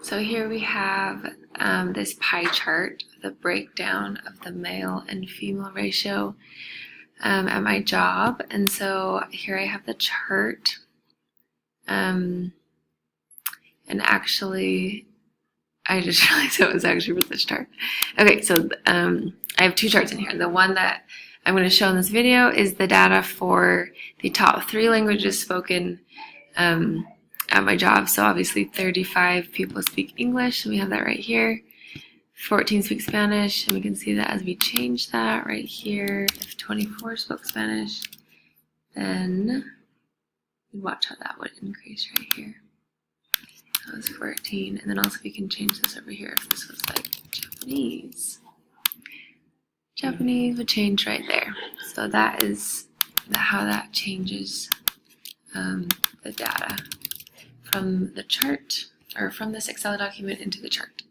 So here we have this pie chart, the breakdown of the male and female ratio at my job. And so here I have the chart. And actually, I just realized it was actually for this chart. Okay, so I have two charts in here. The one that I'm going to show in this video is the data for the top 3 languages spoken at my job. So obviously 35 people speak English, and we have that right here. 14 speak Spanish, and we can see that as we change that right here, if 24 spoke Spanish, then watch how that would increase right here. That was 14, and then also we can change this over here if this was like Japanese. Japanese would change right there. So that is how that changes the data from the chart, or from this Excel document into the chart.